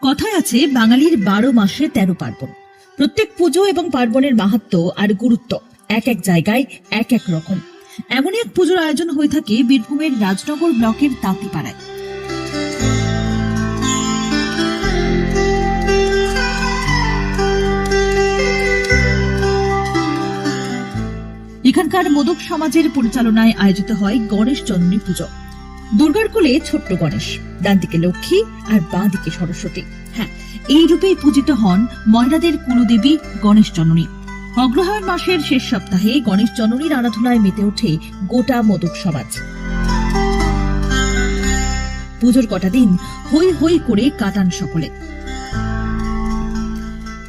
কথায় আছে বাঙালির 12 মাসে 13 পার্বণ। প্রত্যেক পুজো এবং পার্বণের মাহাত্ম্য আর গুরুত্ব এক এক জায়গায় এক এক রকম। এমনই এক পুজোর আয়োজন হয়ে থাকে বীরভূমের রাজনগর ব্লকের তাঁতিপাড়ায়। এখানকার মোদক সমাজের পরিচালনায় আয়োজিত হয় গণেশ জননী পুজো। দুর্গার কোলে ছোট্ট গণেশ, ডান দিকে লক্ষ্মী আর বাঁ দিকে সরস্বতী। হ্যাঁ, এই রূপেই পূজিত হন ময়রাদের কুলদেবী গণেশ জননী। অগ্রহায়ণ মাসের শেষ সপ্তাহে গণেশ জননীর আরাধনায় মেতে ওঠে গোটা মোদক সমাজ। পুজোর কটা দিন হই হই করে কাটান সকলে।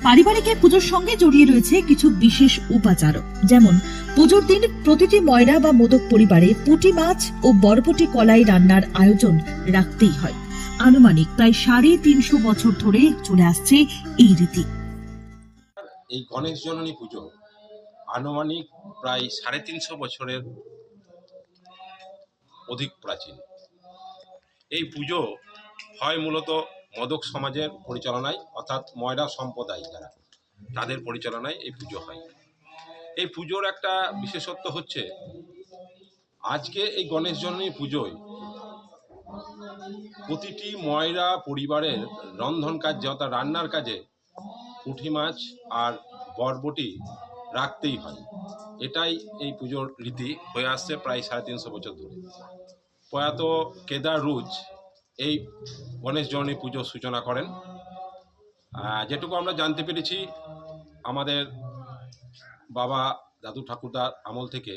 পারিবারিক পুজোর সঙ্গে জড়িয়ে রয়েছে কিছু বিশেষ উপাচারও, যেমন পুজোর দিন প্রতিটি ময়রা বা মোদক পরিবারে পুঁটি মাছ ও বরবটি কলাই রান্নার আয়োজন রাখতেই হয়। আনুমানিক প্রায় 350 বছর ধরে চলে আসছে এই রীতি। এই গণেশ জননী পুজো আনুমানিক প্রায় 350 বছরের অধিক প্রাচীন। এই পুজো হয় মূলত মোদক সমাজের পরিচালনায়, অর্থাৎ ময়রা সম্প্রদায় যারা, তাদের পরিচালনায় এই পুজো হয়। এই পুজোর একটা বিশেষত্ব হচ্ছে, আজকে এই গণেশ জননী পুজোয় প্রতিটি ময়রা পরিবারের রন্ধন কাজে, অর্থাৎ রান্নার কাজে পুঁটি মাছ আর বরবটি রাখতেই হয়। এটাই এই পুজোর রীতি হয়ে আসছে প্রায় 350 বছর ধরে। প্রয়াত কেদার রুজ এই গণেশ জননী পুজোর সূচনা করেন। যেটুকু আমরা জানতে পেরেছি আমাদের বাবা দাদু ঠাকুরদার আমল থেকে,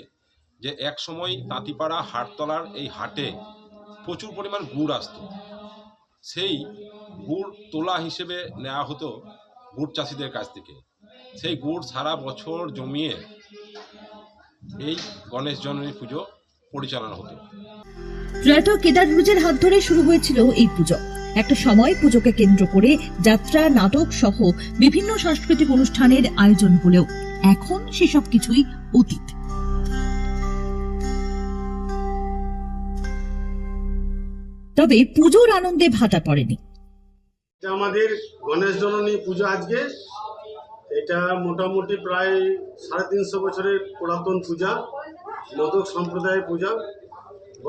যে এক সময় তাঁতিপাড়া হাটতলার এই হাটে প্রচুর পরিমাণ গুড় আসতো। সেই গুড় তোলা হিসেবে নেওয়া হতো গুড় চাষিদের কাছ থেকে। সেই গুড় সারা বছর জমিয়ে এই গণেশ জননী পুজো পরিচালনা হতো। প্রয়াত কেদার রুজের হাত ধরে শুরু হয়েছিল এই পুজো। একটা সময় পুজোকে কেন্দ্র করে যাত্রা, নাটক সহ বিভিন্ন সাংস্কৃতিক অনুষ্ঠানের আয়োজন হলেও এখন সেসব কিছুই অতীত। তবে পুজোর আনন্দে ভাটা পড়েনি। আমাদের গণেশ জননী পুজো আজকে, এটা মোটামুটি প্রায় 350 বছরের পুরাতন পূজা, মোদক সম্প্রদায়ের পূজা।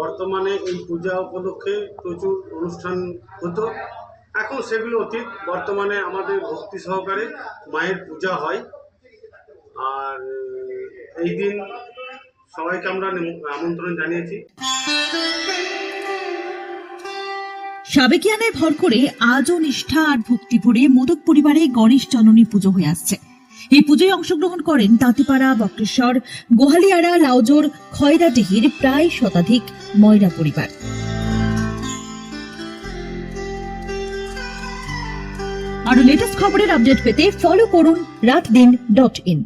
বর্তমানে এই পূজা উপলক্ষে প্রচুর অনুষ্ঠান হতো, এখন সেগুলো অতীত। বর্তমানে আমাদের ভক্তি সহকারে মায়ের পূজা হয়। আর এই দিন সবাইকে আমরা আমন্ত্রণ জানিয়েছি। সাবেকিয়ানায় ভর করে আজও নিষ্ঠা আর ভক্তি ভরে মোদক পরিবারে গণেশ জননী পুজো হয়ে আসছে। এই পুজোয় অংশগ্রহণ করেন তাঁতিপাড়া, বক্রেশ্বর, গোহালিয়াড়া, লাউজোর, খয়রাডিহির প্রায় শতাধিক ময়রা পরিবার। আরো লেটেস্ট খবরের আপডেট পেতে ফলো করুন রাতদিন.in।